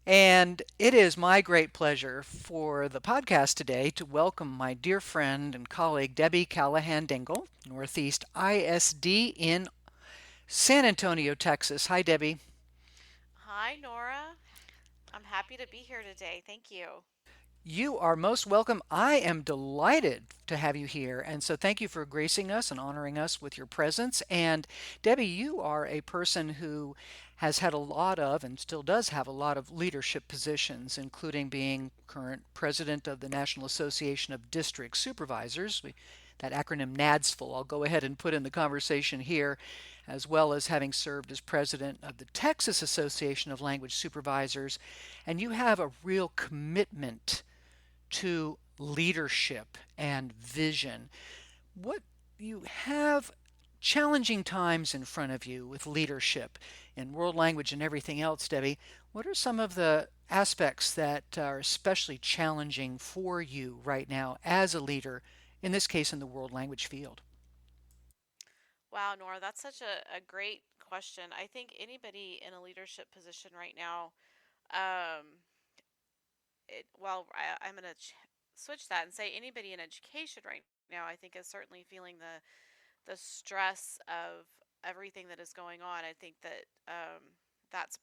And it is my great pleasure for the podcast today to welcome my dear friend and colleague Debbie Callihan-Dingle, Northeast ISD in San Antonio, Texas. Hi, Debbie. Hi, Nora. I'm happy to be here today. Thank you. You are most welcome. I am delighted to have you here. And so thank you for gracing us and honoring us with your presence. And Debbie, you are a person who has had a lot of and still does have a lot of leadership positions, including being current president of the National Association of District Supervisors. That acronym NADSFul, I'll go ahead and put in the conversation here, as well as having served as president of the Texas Association of Language Supervisors. And you have a real commitment to leadership and vision. What you have challenging times in front of you with leadership in world language and everything else, Debbie. What are some of the aspects that are especially challenging for you right now as a leader, in this case in the world language field? Wow, Nora, that's such a great question. I think anybody in a leadership position right now, um, I'm going to switch that and say anybody in education right now, I think is certainly feeling the stress of everything that is going on. I think that that's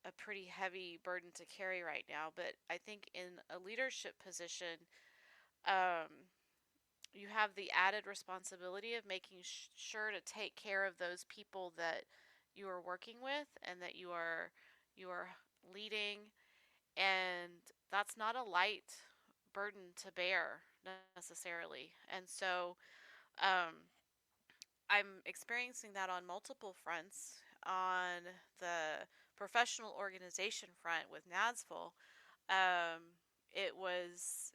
a pretty heavy burden to carry right now. But I think in a leadership position, um, you have the added responsibility of making sure to take care of those people that you are working with and that you are leading, and that's not a light burden to bear necessarily. And so um, I'm experiencing that on multiple fronts. On the professional organization front with NASFL, it was,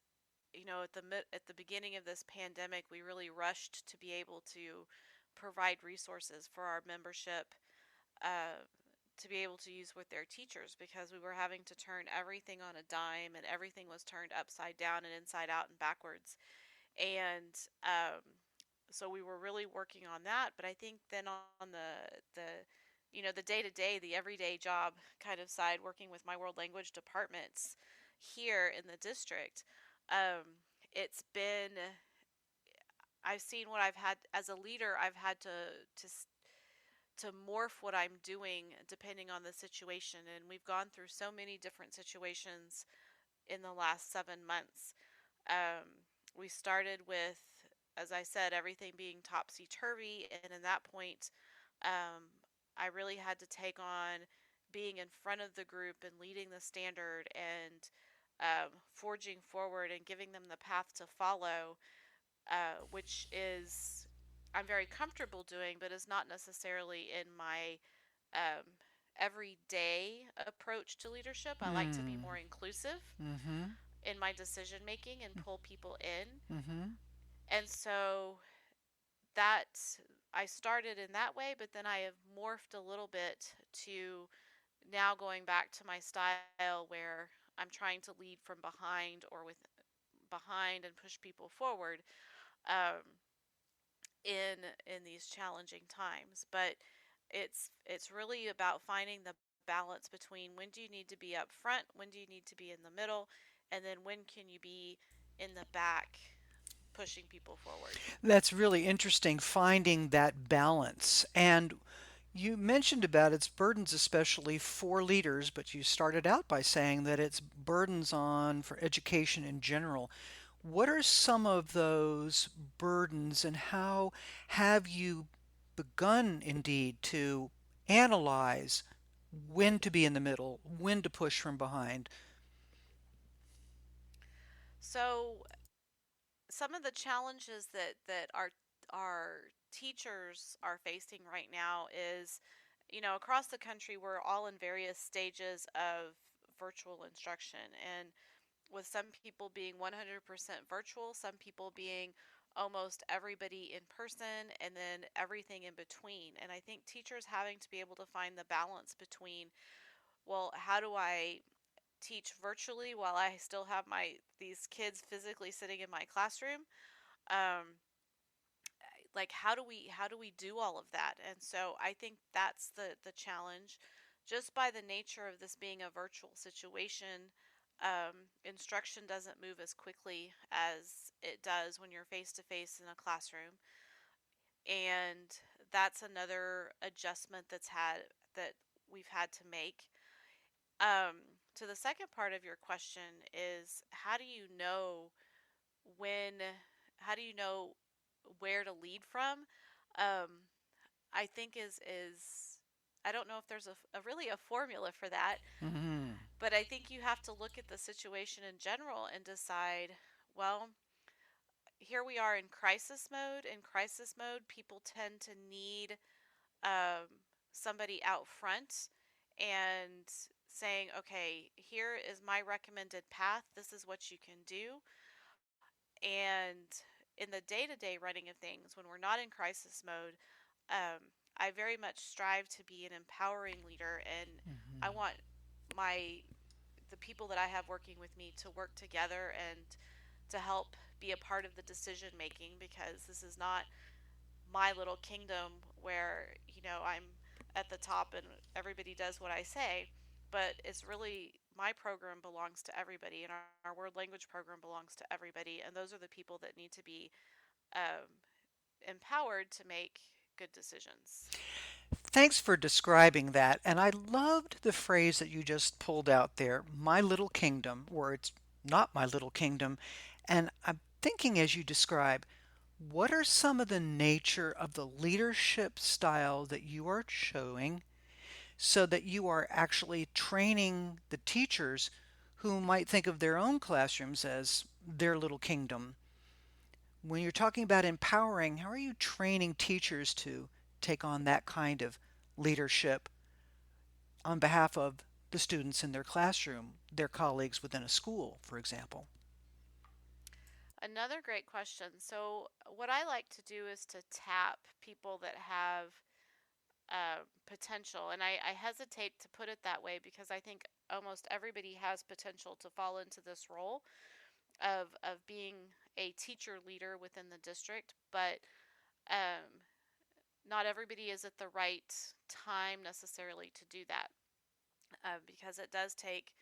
at the beginning of this pandemic, we really rushed to be able to provide resources for our membership, uh, to be able to use with their teachers, because we were having to turn everything on a dime, and everything was turned upside down and inside out and backwards. And so we were really working on that. But I think then on the day to day, the everyday job kind of side, working with my world language departments here in the district, um, it's been I've seen what I've had as a leader. I've had to morph what I'm doing depending on the situation, and we've gone through so many different situations in the last 7 months. We started with, as I said, everything being topsy turvy, and in that point, um, I really had to take on being in front of the group and leading the standard, and forging forward and giving them the path to follow, which is I'm very comfortable doing, but is not necessarily in my um, everyday approach to leadership. I like to be Hmm. more inclusive Mm-hmm. in my decision making and pull people in. Mm-hmm. And so that I started in that way, but then I have morphed a little bit to now going back to my style where I'm trying to lead from behind or with behind and push people forward, um, in these challenging times. But it's really about finding the balance between when do you need to be up front, when do you need to be in the middle, and then when can you be in the back pushing people forward. That's really interesting, finding that balance. And you mentioned about its burdens, especially for leaders, but you started out by saying that it's burdens on for education in general. What are some of those burdens, and how have you begun indeed to analyze when to be in the middle, when to push from behind? So some of the challenges that our teachers are facing right now is, across the country we're all in various stages of virtual instruction, and with some people being 100% virtual, some people being almost everybody in person, and then everything in between. And I think teachers having to be able to find the balance between, well, how do I teach virtually while I still have my these kids physically sitting in my classroom? Um, like how do we do all of that? And so I think that's the challenge. just by the nature of this being a virtual situation, instruction doesn't move as quickly as it does when you're face to face in a classroom. And that's another adjustment that we've had to make. Um, to the second part of your question is when, how do you know where to lead from? Um, I think is I don't know if there's a really a formula for that, Hmm. but I think you have to look at the situation in general and decide, well, here we are in crisis mode. In crisis mode, people tend to need um, somebody out front and saying, okay, here is my recommended path. This is what you can do. And in the day to day running of things, when we're not in crisis mode, I very much strive to be an empowering leader, and I want my the people that I have working with me to work together and to help be a part of the decision making, because this is not my little kingdom where, I'm at the top and everybody does what I say, but it's really my program belongs to everybody, and our world language program belongs to everybody, and those are the people that need to be um, empowered to make good decisions. Thanks for describing that. And I loved the phrase that you just pulled out there, my little kingdom, or it's not my little kingdom. And I'm thinking as you describe, what are some of the nature of the leadership style that you are showing so that you are actually training the teachers who might think of their own classrooms as their little kingdom? When you're talking about empowering, how are you training teachers to take on that kind of leadership on behalf of the students in their classroom, their colleagues within a school, for example? Another great question. So, what I like to do is to tap people that have potential. And I hesitate to put it that way because I think almost everybody has potential to fall into this role of being a teacher leader within the district, but um, not everybody is at the right time necessarily to do that, because it does take,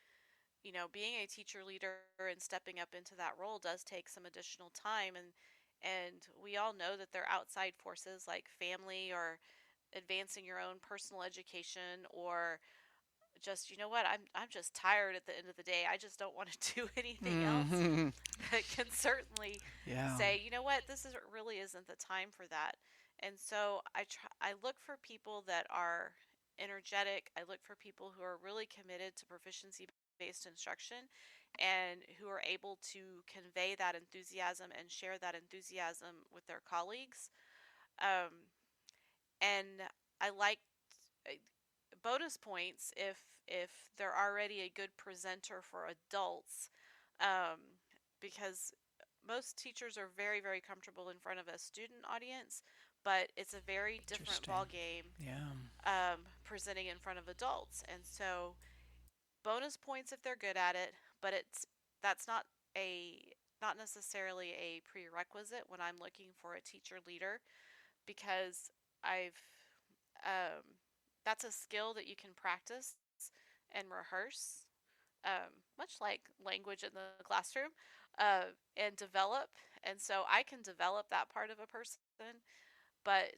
being a teacher leader and stepping up into that role does take some additional time, and we all know that there are outside forces like family or advancing your own personal education, or just, I'm just tired at the end of the day. I just don't want to do anything else. Hmm. That can certainly Yeah, say, this is really isn't the time for that. And so I look for people that are energetic. I look for people who are really committed to proficiency based instruction and who are able to convey that enthusiasm and share that enthusiasm with their colleagues. Um, and I like uh, bonus points if they're already a good presenter for adults, um, because most teachers are very very comfortable in front of a student audience, but it's a very different ball interesting. game Yeah. presenting in front of adults. And so bonus points if they're good at it, but that's a not necessarily a prerequisite when I'm looking for a teacher leader, because I've um, that's a skill that you can practice and rehearse, much like language in the classroom, and develop. And so I can develop that part of a person, but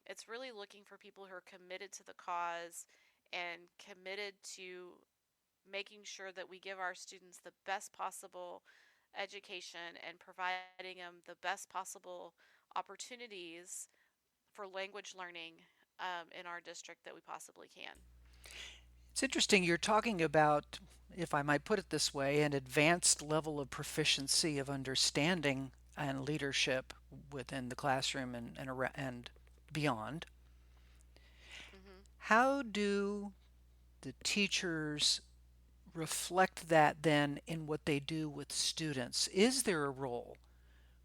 it's really looking for people who are committed to the cause and committed to making sure that we give our students the best possible education and providing them the best possible opportunities for language learning in our district that we possibly can. It's interesting you're talking about, if I might put it this way, an advanced level of proficiency of understanding and leadership within the classroom and beyond. Hmm. How do the teachers reflect that then in what they do with students? Is there a role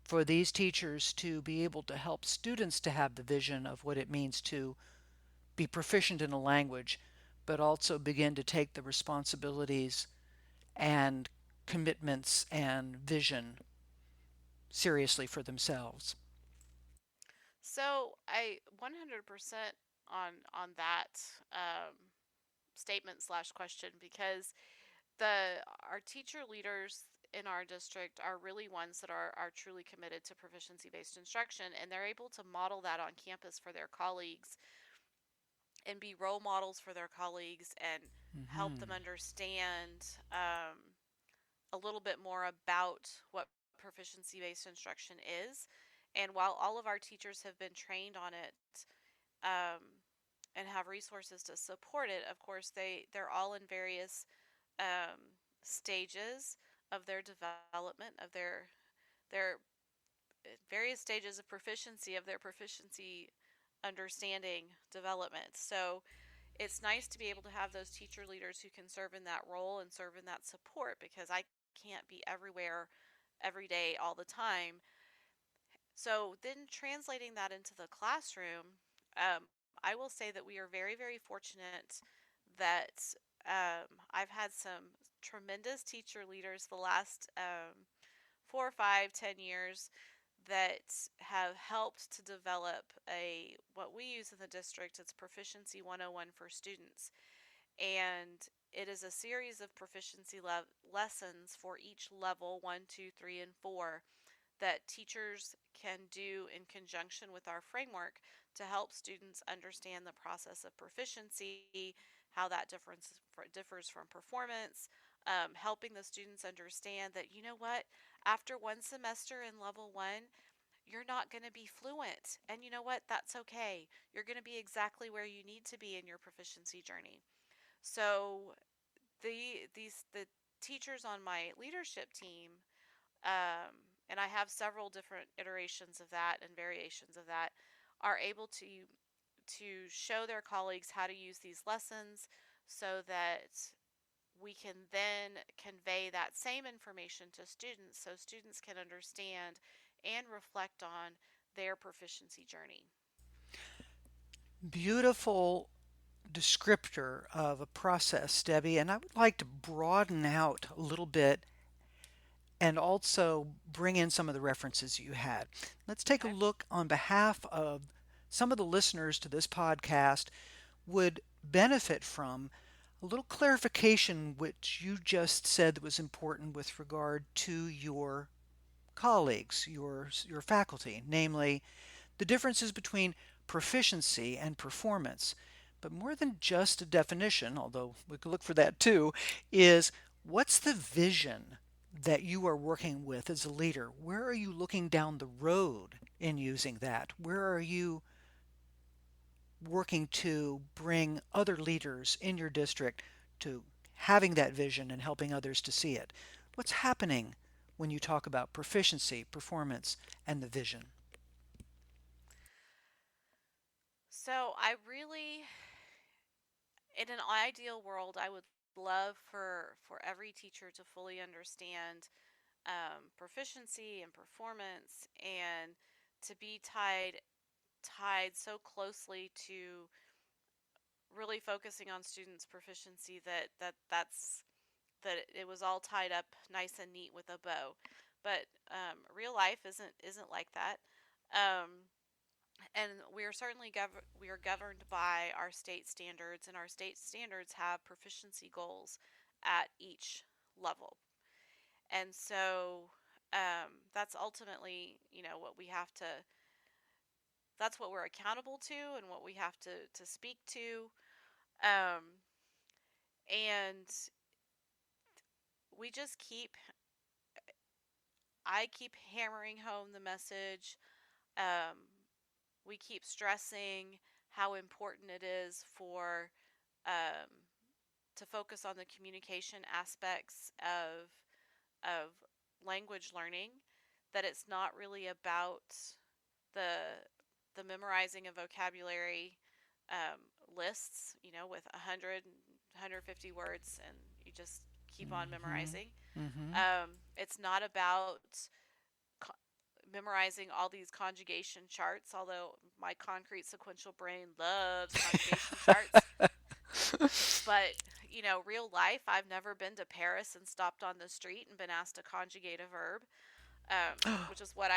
for these teachers to be able to help students to have the vision of what it means to be proficient in a language, but also begin to take the responsibilities and commitments and vision seriously for themselves? So I 100% on that. statement slash question, because the our teacher leaders in our district are really ones that are truly committed to proficiency based instruction, and they're able to model that on campus for their colleagues and be role models for their colleagues and help them Hmm. understand a little bit more about what proficiency based instruction is. And while all of our teachers have been trained on it, um, and have resources to support it, of course they're all in various um, stages of their development of their various stages of proficiency of their proficiency understanding development. So it's nice to be able to have those teacher leaders who can serve in that role and serve in that support, because I can't be everywhere every day all the time. So then translating that into the classroom, I will say that we are very, very fortunate that I've had some tremendous teacher leaders the last 4, 5, 10 years that have helped to develop a what we use in the district. It's Proficiency 101 for students, and it is a series of proficiency lessons for each level 1, 2, 3, and 4 that teachers can do in conjunction with our framework to help students understand the process of proficiency, how that differs from performance, helping the students understand that, you know what, after one semester in level one, you're not going to be fluent. And you know what? That's okay. You're going to be exactly where you need to be in your proficiency journey. So the teachers on my leadership team, and I have several different iterations of that and variations of that, are able to show their colleagues how to use these lessons so that we can then convey that same information to students so students can understand and reflect on their proficiency journey. Beautiful descriptor of a process, Debbie, and I would like to broaden out a little bit and also bring in some of the references you had. Let's take a Okay. look on behalf of some of the listeners to this podcast would benefit from a little clarification which you just said that was important with regard to your colleagues, your faculty, namely the differences between proficiency and performance. But more than just a definition, although we could look for that too, is what's the vision that you are working with as a leader? Where are you looking down the road in using that? Where are you working to bring other leaders in your district to having that vision and helping others to see it? What's happening when you talk about proficiency, performance, and the vision? So I really, in an ideal world, I would love for every teacher to fully understand proficiency and performance, and to be tied so closely to really focusing on students' proficiency that it was all tied up nice and neat with a bow. But real life isn't like that. Um, and we are governed by our state standards, and our state standards have proficiency goals at each level. And so that's ultimately, what we have to. That's what we're accountable to, and what we have to speak to. Um, and we just keep. I keep hammering home the message. Um, we keep stressing how important it is for um, to focus on the communication aspects of language learning. That it's not really about the the memorizing of vocabulary um, lists, with 100, 150 words, and you just keep on Mm-hmm. memorizing. Mm-hmm. It's not about co- memorizing all these conjugation charts, although my concrete sequential brain loves conjugation charts. But, real life, I've never been to Paris and stopped on the street and been asked to conjugate a verb, which is what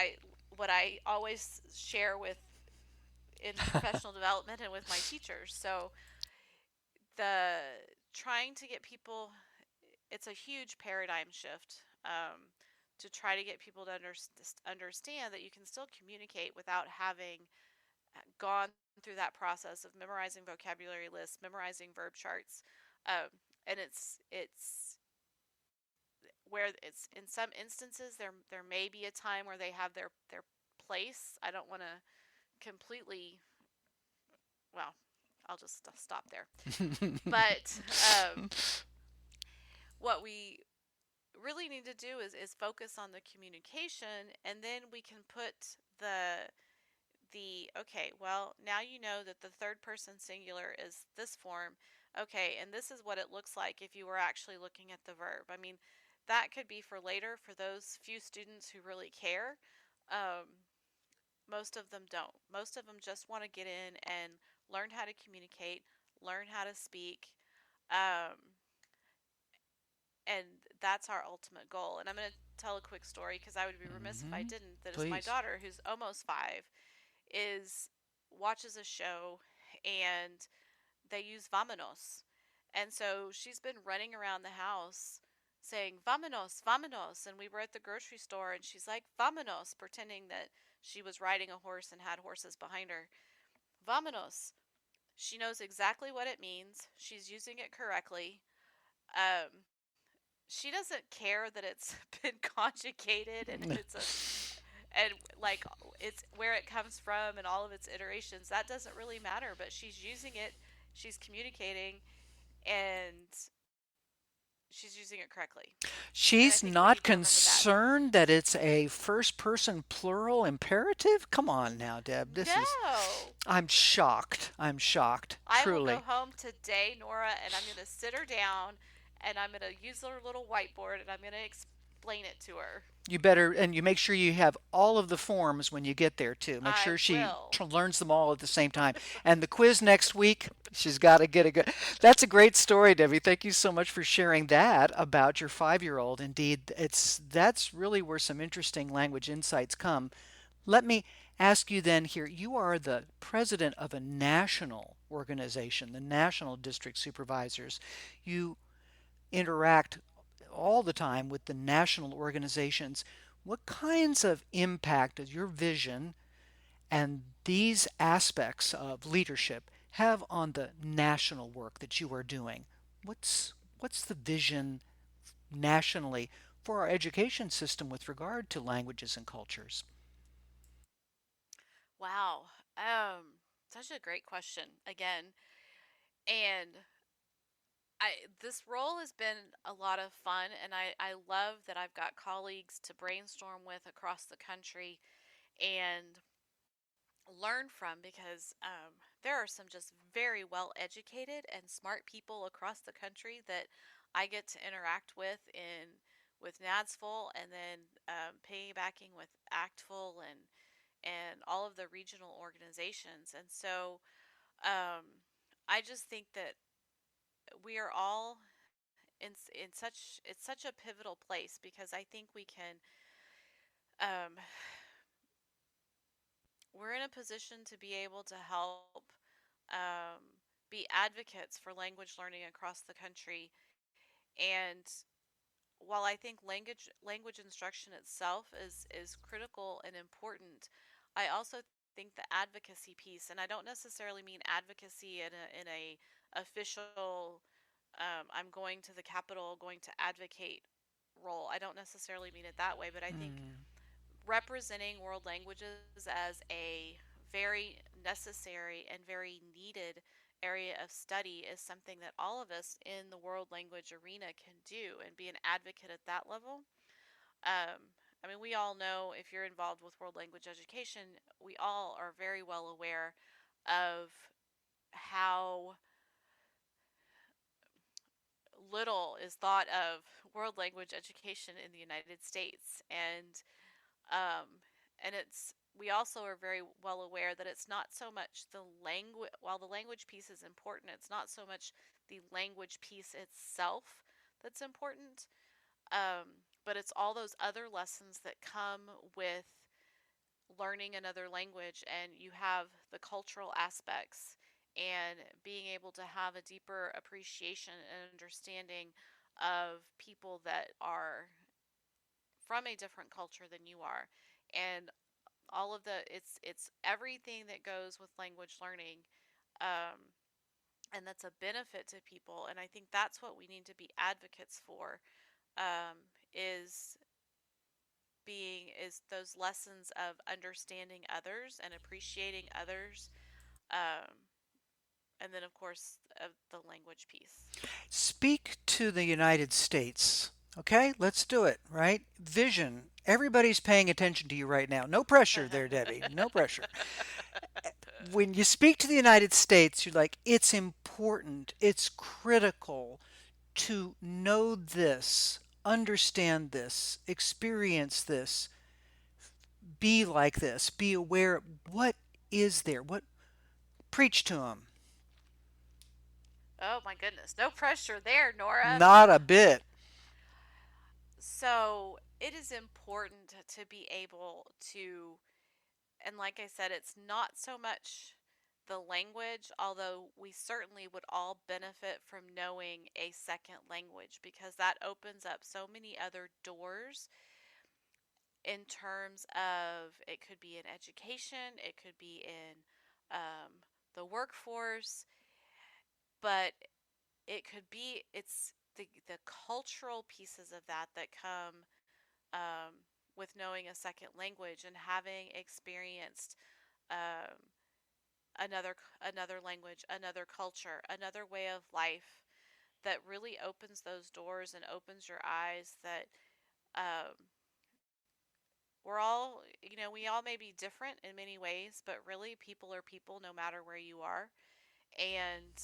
I always share with in professional development and with my teachers. So the trying to get people, it's a huge paradigm shift, to try to get people to understand that you can still communicate without having gone through that process of memorizing vocabulary lists, memorizing verb charts, um, and it's where it's in some instances there may be a time where they have their place. I don't want to completely, well, I'll just stop there. But what we really need to do is focus on the communication, and then we can put the okay, well, now you know that the third person singular is this form. Okay, and this is what it looks like if you were actually looking at the verb. I mean, that could be for later for those few students who really care. Um, Most of them don't. Most of them just want to get in and learn how to communicate, learn how to speak. Um, and that's our ultimate goal. And I'm going to tell a quick story because I would be remiss if I Hmm. didn't. That is my Please. daughter, who's almost 5, is watches a show and they use vamonos. And so she's been running around the house saying vamonos, vamonos. And we were at the grocery store and she's like vamonos, pretending that she was riding a horse and had horses behind her. Vamonos. She knows exactly what it means. She's using it correctly. Um, she doesn't care that it's been conjugated and it's a and like it's where it comes from and all of its iterations. That doesn't really matter, but she's using it, she's communicating, and she's using it correctly. And I She's think we not need to remember that. concerned that it's a first person plural imperative? Come on now, Deb. This is. No. I'm shocked. I'm shocked. I will go Truly. home today, Nora, and I'm going to sit her down and I'm going to use her little whiteboard and I'm going to explain it to her. You better, and you make sure you have all of the forms when you get there too. Make I sure she will. learns them all at the same time. And the quiz next week, she's got to get a good. That's a great story, Debbie. Thank you so much for sharing that about your 5 year old. Indeed, that's really where some interesting language insights come. Let me ask you then here, you are the president of a national organization, the National District Supervisors. You interact all the time with the national organizations. What kinds of impact does your vision and these aspects of leadership have on the national work that you are doing? What's the vision nationally for our education system with regard to languages and cultures? Wow. Such a great question again. And I this role has been a lot of fun and I love that I've got colleagues to brainstorm with across the country and learn from because there are some just very well educated and smart people across the country that I get to interact with NADSFul and then piggybacking with ACTFul and all of the regional organizations. And so um, I just think that we are all in such it's such a pivotal place because I think we can um, we're in a position to be able to help um, be advocates for language learning across the country. And while I think language instruction itself is critical and important, I also think the advocacy piece, and I don't necessarily mean advocacy in a official I'm going to the Capitol, going to advocate role. I don't necessarily mean it that way, but I think Hmm. representing world languages as a very necessary and very needed area of study is something that all of us in the world language arena can do and be an advocate at that level. I mean, we all know if you're involved with world language education, we all are very well aware of how little is thought of world language education in the United States. Um, and it's we also are very well aware that it's not so much the language, while the language piece is important, it's not so much the language piece itself that's important, but it's all those other lessons that come with learning another language, and you have the cultural aspects and being able to have a deeper appreciation and understanding of people that are from a different culture than you are, and all of the it's everything that goes with language learning, um, and that's a benefit to people. And I think that's what we need to be advocates for, is those lessons of understanding others and appreciating others, um, and then of course the language piece. Speak to the United States. Okay, let's do it, right? Vision. Everybody's paying attention to you right now. No pressure there, Debbie. No pressure. When you speak to the United States, you're like, it's important, it's critical to know this, understand this, experience this, be like this, be aware. What is there? What preach to them? Oh my goodness, no pressure there, Nora. Not a bit. So it is important to be able to, and like I said, it's not so much the language, although we certainly would all benefit from knowing a second language because that opens up so many other doors in terms of it could be in education, it could be in the workforce, but it could be it's the cultural pieces of that come, um, with knowing a second language and having experienced, um, another language, another culture, another way of life that really opens those doors and opens your eyes that, um, we all may be different in many ways, but really people are people no matter where you are. And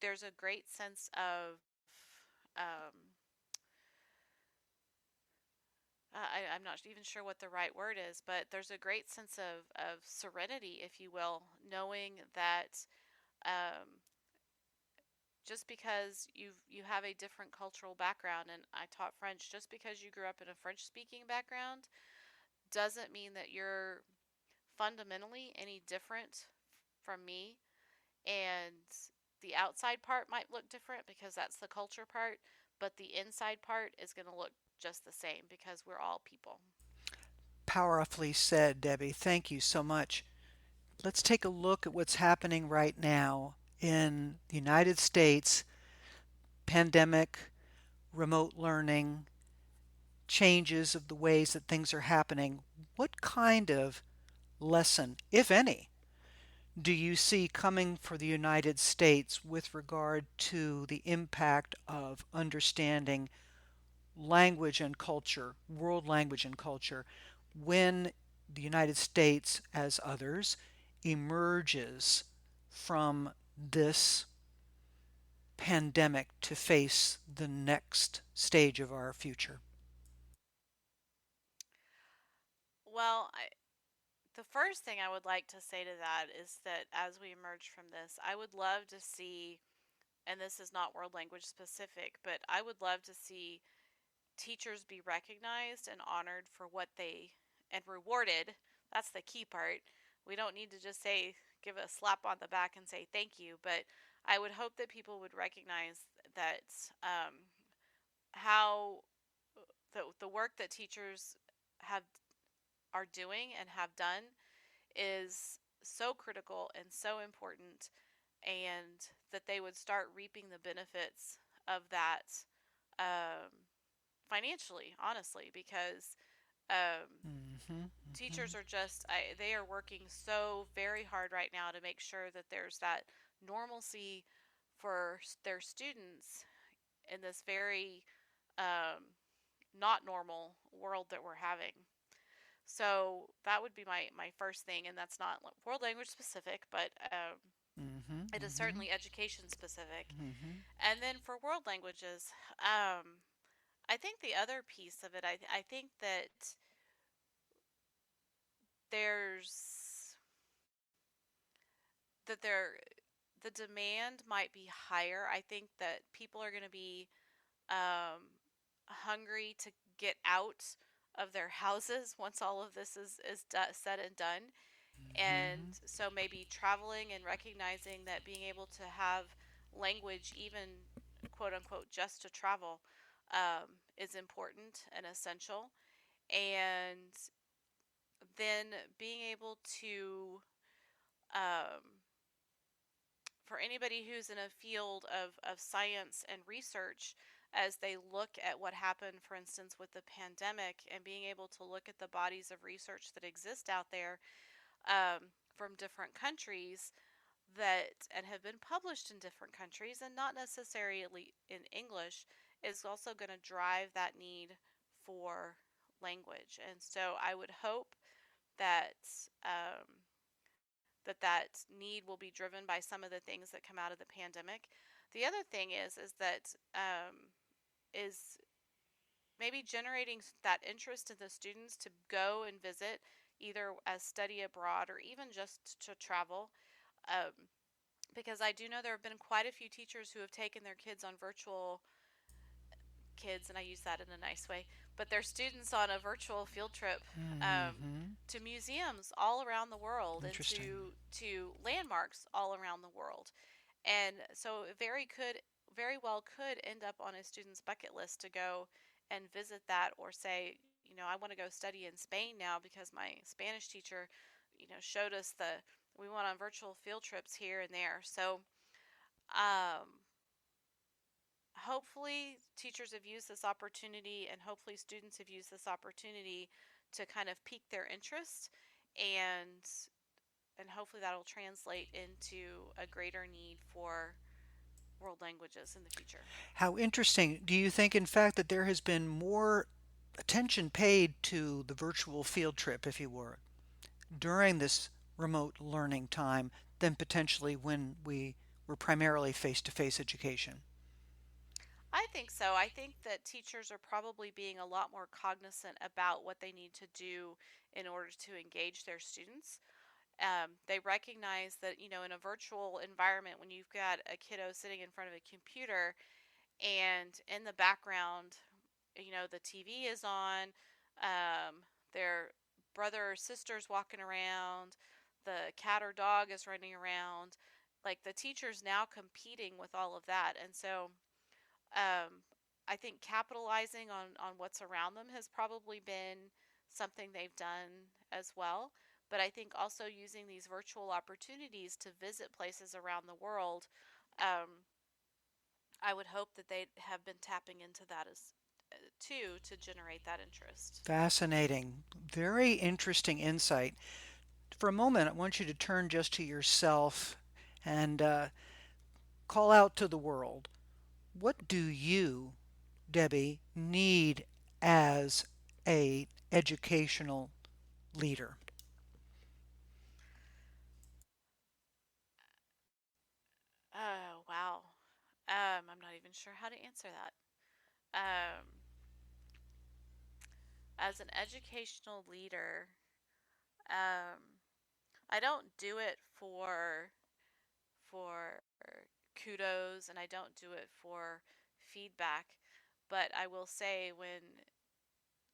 there's a great sense of, um, I'm not even sure what the right word is, but there's a great sense of serenity, if you will, knowing that, um, just because you have a different cultural background, and I taught French, just because you grew up in a French speaking background doesn't mean that you're fundamentally any different from me. And the outside part might look different because that's the culture part, but the inside part is going to look just the same because we're all people. Powerfully said, Debbie. Thank you so much. Let's take a look at what's happening right now in the United States. Pandemic, remote learning, changes of the ways that things are happening. What kind of lesson, if any, do you see coming for the United States with regard to the impact of understanding language and culture, world language and culture, when the United States, as others, emerges from this pandemic to face the next stage of our future? Well, the first thing I would like to say to that is that as we emerge from this, I would love to see, and this is not world language specific, but I would love to see teachers be recognized and honored for what they, and rewarded. That's the key part. We don't need to just say, give a slap on the back and say thank you, but I would hope that people would recognize that, how the work that teachers have are doing and have done is so critical and so important, and that they would start reaping the benefits of that, um, financially, honestly, because, um, Hmm. teachers are they are working so very hard right now to make sure that there's that normalcy for their students in this very, um, not normal world that we're having. So that would be my first thing, and that's not world language specific, but, Hmm. it is Hmm. certainly education specific. Hmm. And then for world languages, um, I think the other piece of it, I think there's that there the demand might be higher. I think that people are going to be, um, hungry to get out of their houses once all of this is said and done. And Mhm. so maybe traveling and recognizing that being able to have language, even quote unquote, just to travel, is important and essential. And then being able to, um, for anybody who's in a field of science and research, as they look at what happened, for instance, with the pandemic, and being able to look at the bodies of research that exist out there, from different countries that and have been published in different countries and not necessarily in English, is also going to drive that need for language. And so I would hope that um, that need will be driven by some of the things that come out of the pandemic. The other thing is that is maybe generating that interest in the students to go and visit, either as study abroad or even just to travel. Um, because I do know there have been quite a few teachers who have taken their kids on virtual kids, and I use that in a nice way, but their students on a virtual field trip, Mhm. to museums all around the world and Interesting. to landmarks all around the world. And so it very well could end up on a student's bucket list to go and visit that, or say, I want to go study in Spain now because my Spanish teacher, showed us the we went on virtual field trips here and there. So um, hopefully teachers have used this opportunity, and hopefully students have used this opportunity to kind of pique their interest, and hopefully that'll translate into a greater need for world languages in the future. How interesting. Do you think, in fact, that there has been more attention paid to the virtual field trip, if you were, during this remote learning time than potentially when we were primarily face to face education? I think so. I think that teachers are probably being a lot more cognizant about what they need to do in order to engage their students. They recognize that, in a virtual environment, when you've got a kiddo sitting in front of a computer, and in the background, the TV is on, their brother or sister's walking around, the cat or dog is running around, like the teacher's now competing with all of that. And so um, I think capitalizing on what's around them has probably been something they've done as well. But I think also using these virtual opportunities to visit places around the world, um, I would hope that they have been tapping into that as too, to generate that interest. Fascinating. Very interesting insight. For a moment, I want you to turn just to yourself and call out to the world. What do you, Debbie, need as a educational leader? Oh, wow. I'm not even sure how to answer that. Um, as an educational leader, um, I don't do it for kudos, and I don't do it for feedback, but I will say, when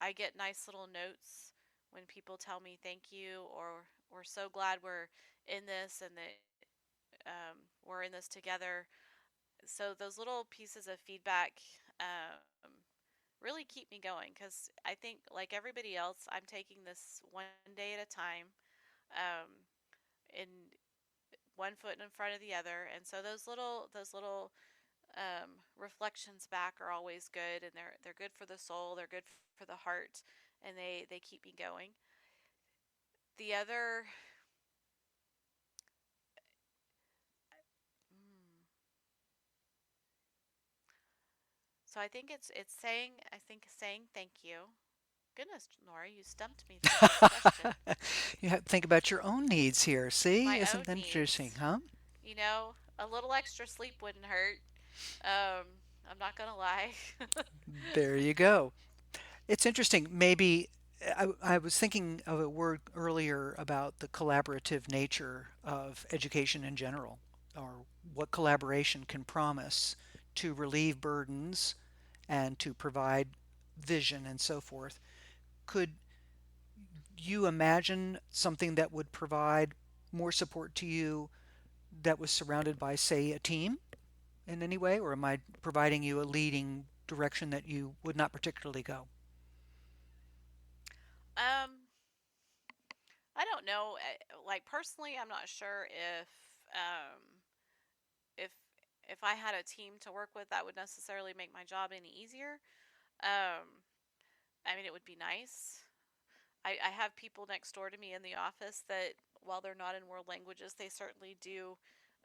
I get nice little notes when people tell me thank you, or we're so glad we're in this, and that we're in this together. So those little pieces of feedback really keep me going, because I think, like everybody else, I'm taking this one day at a time, um, in one foot in front of the other. And so those little reflections back are always good, and they're good for the soul, they're good for the heart, and they keep me going. The other, mm, so I think saying thank you. Goodness, Nora, you stumped me there with a question. You have to think about your own needs here. See? My Isn't own that interesting, needs. huh? A little extra sleep wouldn't hurt. Um, I'm not gonna lie. There you go. It's interesting. Maybe I was thinking of a word earlier about the collaborative nature of education in general, or what collaboration can promise to relieve burdens and to provide vision and so forth. Could you imagine something that would provide more support to you that was surrounded by, say, a team in any way, or am I providing you a leading direction that you would not particularly go? Um, I don't know. Like personally, I'm not sure if if I had a team to work with, that would necessarily make my job any easier. Um, I mean, it would be nice. I have people next door to me in the office that, while they're not in world languages, they certainly do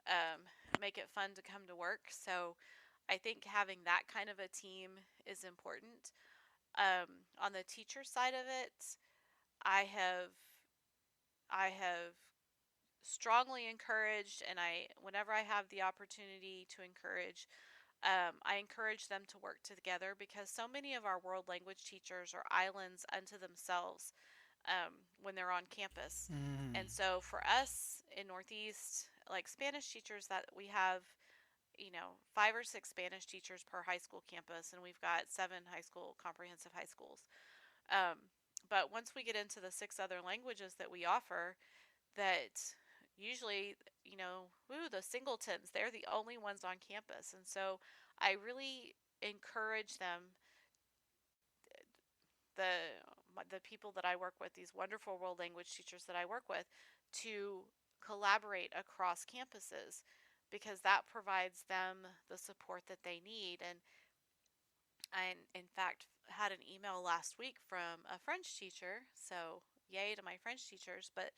um, make it fun to come to work. So I think having that kind of a team is important. On the teacher side of it, I have I have strongly encouraged, and whenever I have the opportunity to encourage, I encourage them to work together because so many of our world language teachers are islands unto themselves when they're on campus. Mm. And so for us in Northeast, like Spanish teachers, that we have, 5 or 6 Spanish teachers per high school campus, and we've got 7 comprehensive high schools. Um, but once we get into the 6 other languages that we offer, that usually, the singletons, they're the only ones on campus. And so I really encourage them, the the people that I work with, these wonderful world language teachers that I work with, to collaborate across campuses because that provides them the support that they need. And I, in fact, had an email last week from a French teacher, so yay to my French teachers. But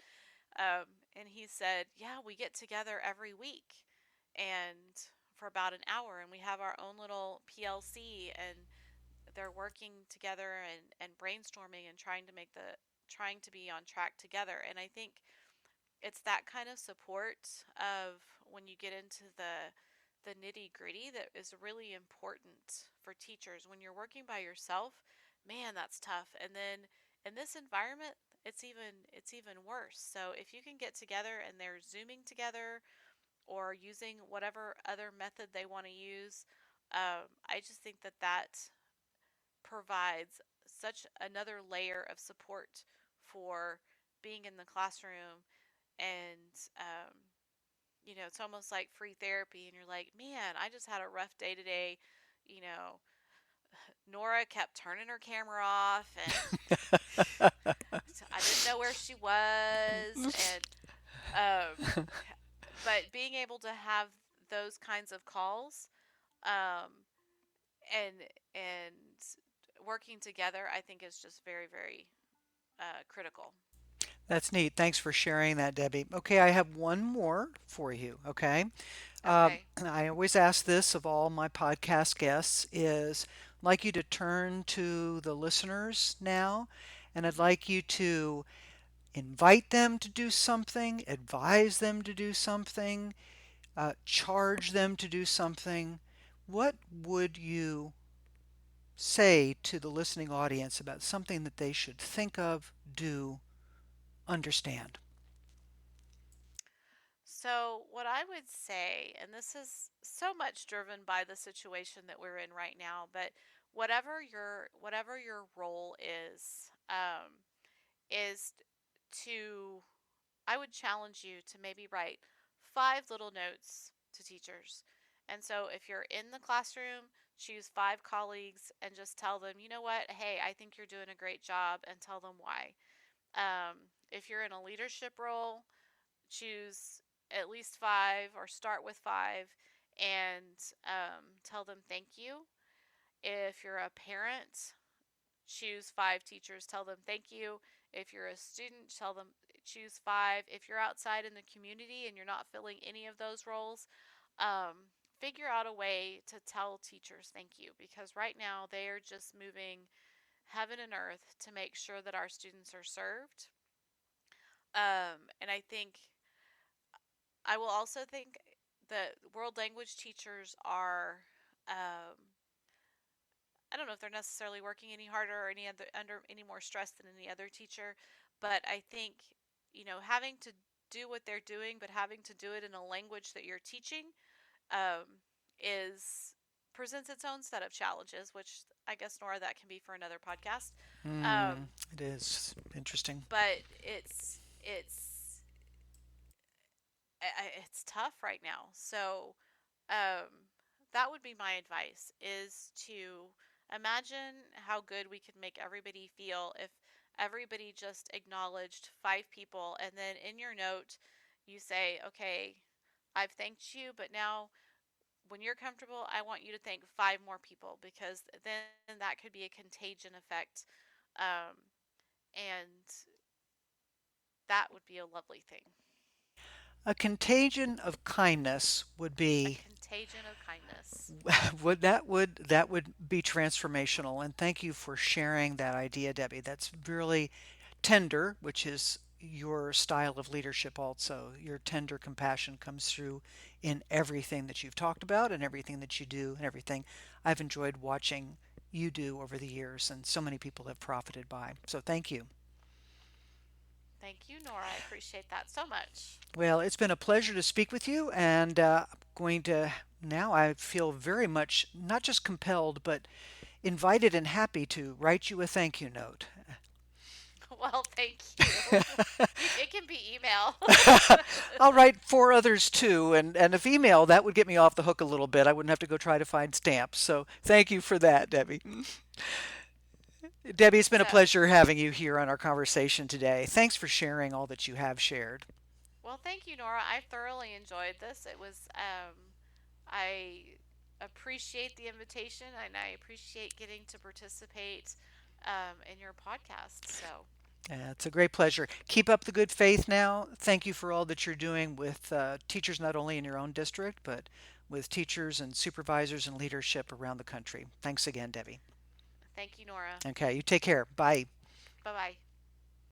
and he said, yeah, we get together every week and for about an hour, and we have our own little PLC, and they're working together and brainstorming and trying to be on track together. And I think it's that kind of support of when you get into the nitty gritty that is really important for teachers. When you're working by yourself, man, that's tough. And then in this environment, it's even worse. So if you can get together and they're zooming together or using whatever other method they want to use, I just think that that provides such another layer of support for being in the classroom. And it's almost like free therapy, and you're like, man, I just had a rough day today. you know Norah kept turning her camera off, and I didn't know where she was. And but being able to have those kinds of calls, um, and and working together, I think is just very, very critical. That's neat. Thanks for sharing that, Debbie. Okay, I have one more for you. Okay. Okay. I always ask this of all my podcast guests is I'd like you to turn to the listeners now, and I'd Mhm. like you to invite them to do something, advise them to do something, charge them to do something. What would you say to the listening audience about something that they should think of, do, understand? So, what I would say, and this is so much driven by the situation that we're in right now, but whatever your role is to I would challenge you to maybe write 5 little notes to teachers. And so, if you're in the classroom, choose 5 colleagues and just tell them, you know what, hey, I think you're doing a great job, and tell them why. If you're in a leadership role, choose at least 5 or start with 5 and tell them thank you. If you're a parent, choose 5 teachers, tell them thank you. If you're a student, choose 5. If you're outside in the community and you're not filling any of those roles, figure out a way to tell teachers thank you, because right now they are just moving heaven and earth to make sure that our students are served. And I will also think that world language teachers are, um, I don't know if they're necessarily working any harder or under any more stress than any other teacher, but I think, having to do what they're doing, but having to do it in a language that you're teaching, um, is presents its own set of challenges, which I guess, Nora, that can be for another podcast. Mm, Um, it is interesting. but it's tough right now. So that would be my advice: is to imagine how good we could make everybody feel if everybody just acknowledged five people, and then in your note you say, okay, I've thanked you, but now when you're comfortable, I want you to thank five more people, because then that could be a contagion effect. Um, and that would be a lovely thing. A contagion of kindness would A be contagion of kindness. would be transformational. And thank you for sharing that idea, Debbie. That's really tender, which is your style of leadership also. Your tender compassion comes through in everything that you've talked about and everything that you do and everything I've enjoyed watching you do over the years, and so many people have profited by. So thank you. Thank you, Nora. I appreciate that so much. Well, it's been a pleasure to speak with you, and I'm going to now I feel very much not just compelled, but invited and happy to write you a thank you note. Well, thank you. It can be email. I'll write for others too, and if email, that would get me off the hook a little bit. I wouldn't have to go try to find stamps. So thank you for that, Debbie. Debbie, it's been a So, pleasure having you here on our conversation today. Thanks for sharing all that you have shared. well, thank you, Nora. I thoroughly enjoyed this. I appreciate the invitation, and I appreciate getting to participate in your podcast. So, It's a great pleasure. Keep up the good faith now. Thank you for all that you're doing with teachers, not only in your own district, but with teachers and supervisors and leadership around the country. Thanks again, Debbie. thank you, Nora. Okay, you take care. Bye. Bye bye.